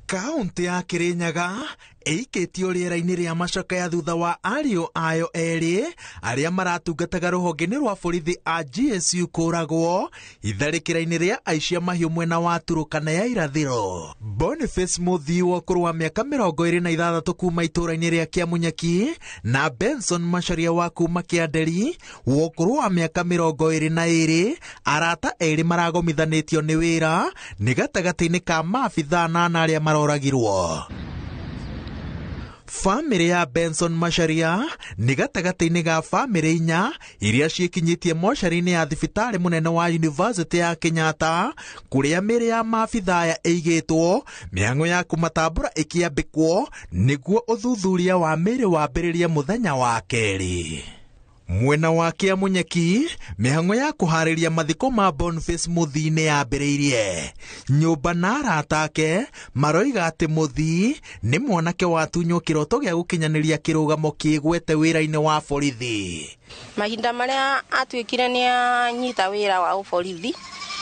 Kaunti ya Kirinyaga ĩikĩtio rĩera-inĩ rĩa macakaya thutha wa ariũ ayo erĩ arĩa maratungataga rũhonge-inĩ rwa borithi a GSU kũragwo itharĩkĩra-inĩ rĩa aici a mahiũ mwena wa Turukana ya irathĩro. Boniface Muthii wa ũkũrũ wa mĩaka 26 kuma itũra-inĩ rĩa Kĩamunyaki na Benson Macharia wa kuma Kĩanderi wa ũkũrũ wa mĩaka 22 arata erĩ maragomithanĩtio nĩ wĩra nĩ gatagatĩ-inĩ ka maabithaa na arĩa maroragirwo. Bamĩrĩ ya Benson Macharia nĩ gatagatĩ-inĩ ga bamĩrĩ 4 iria ciĩkinyĩtie mocarĩ-inĩ ya thibitarĩ mũnene wa University ya Kenyatta kũrĩa mĩĩrĩ ya maabithaa ĩigĩtwo, mĩhang'o ya kũmatambũra ĩkĩambĩkwo nĩguo ũthuthuria wa mĩĩrĩ wambĩrĩrie mũthenya wa kerĩ. Mwena wa Kĩamunyaki, mĩhang'o ya kũharĩria mathiko ma Boniface Muthii nĩ yambĩrĩirie. Nyũmba na arata ake maroiga atĩ Muthii nĩ mwanake watunywo kĩroto gĩa gũkinyanĩria kĩrũgamo kĩgwete wĩra-inĩ wa borithi. Mahinda marĩa atuĩkire nĩ anyita wĩra wa borithi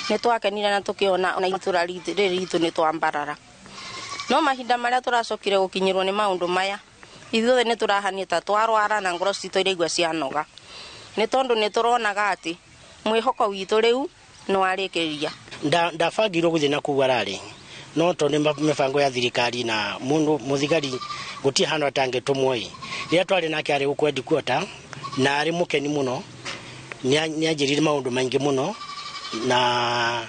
nĩ twakenire na tũkĩona ona itũra ritũ nĩ twambarara. No mahinda marĩa tũracokire gũkinyĩrwo nĩ maũndũ maya, ithuothe nĩ tũrahania ta twarwara na ngoro citũ iraigua cianoga. Nĩ tondũ nĩ tũronaga atĩ mwĩhoko witũ rĩu nĩ warĩkĩria. Ndabangirwo gũthiĩ na kũu ararĩ, no tondũ nĩ mĩbango ya thirikari na mũthigari gũtirĩ handũ atangĩtũmwo. Rĩrĩa twarĩ nake arĩ gũkũ headquarter na arĩ mũkeni mũno, nĩ anjĩrire maũndũ maingĩ mũno, na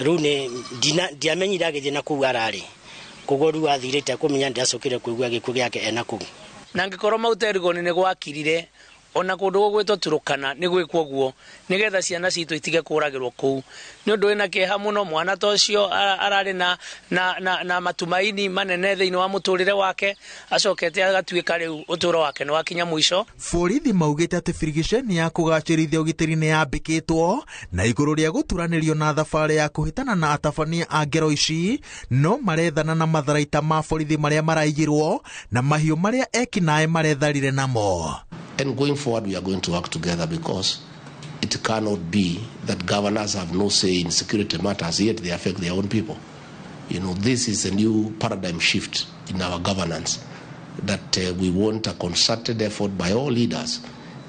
rĩu ndiamenyire agĩthiĩ na kũu ararĩ. Koguo rĩu athirĩte kũmenya ndiacokire kũigua gĩkuũ gĩake ena kũu. Na angĩkorwo mauterigoni nĩ gwakirire, ona kũndũ gũgwĩtwo Turukana nĩ gwĩkwo guo nĩgetha ciana citũ itige kũragĩrwo kũu. Nĩ ũndũ wĩna kĩeha mũno, mwana ta ũcio ararĩ na matumaini manene thĩinĩ wa mũtũrĩre wake, acokete agatuĩka rĩu ũtũũro wake nĩ wakinya mũico. Borithi maugĩte atĩ birigiceni ya kũgacĩrithia ũgitĩri nĩ yambĩkĩtwo na igũrũ rĩa gũturanĩrio na thabarĩ ya kũhĩtana na atabania a ngero ici, no marethana na matharaita ma borithi marĩa maraigĩrwo na mahiũ marĩa ekinaĩ maretharire namo. And going forward, we are going to work together because it cannot be that governors have no say in security matters, yet they affect their own people. You know, this is a new paradigm shift in our governance that we want a concerted effort by all leaders.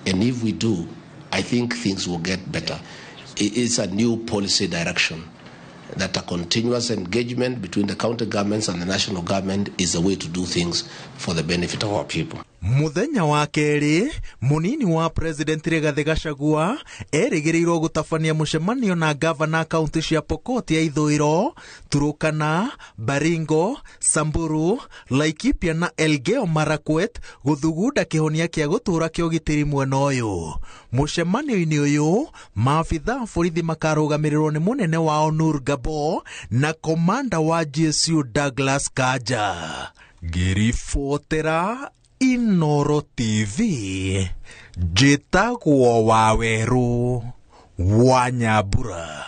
And if we do, I think things will get better. It is a new policy direction that a continuous engagement between the county governments and the national government is the way to do things for the benefit of our people. Muthenya wa kerĩ, munini wa President Rigathi Gachagua erĩgĩrĩirwo gũtabania mũcemanio na gavana kaunti cia Pokot ya ithũĩro, Turukana, Baringo, Samburu, Laikipia na Elgeyo Marakwet gũthugunda kĩhonia kĩa gũtũũra kĩa ũgitĩri mwena ũyũ. Mũcemanio-inĩ ũyũ, maabithaa borithi makarũgamĩrĩrwo nĩ mũnene wao Nur Gabo na komanda wa GSU Douglas Kanja. Ngĩribotera Inoro TV, njĩtagwo Waweru wa Nyambura.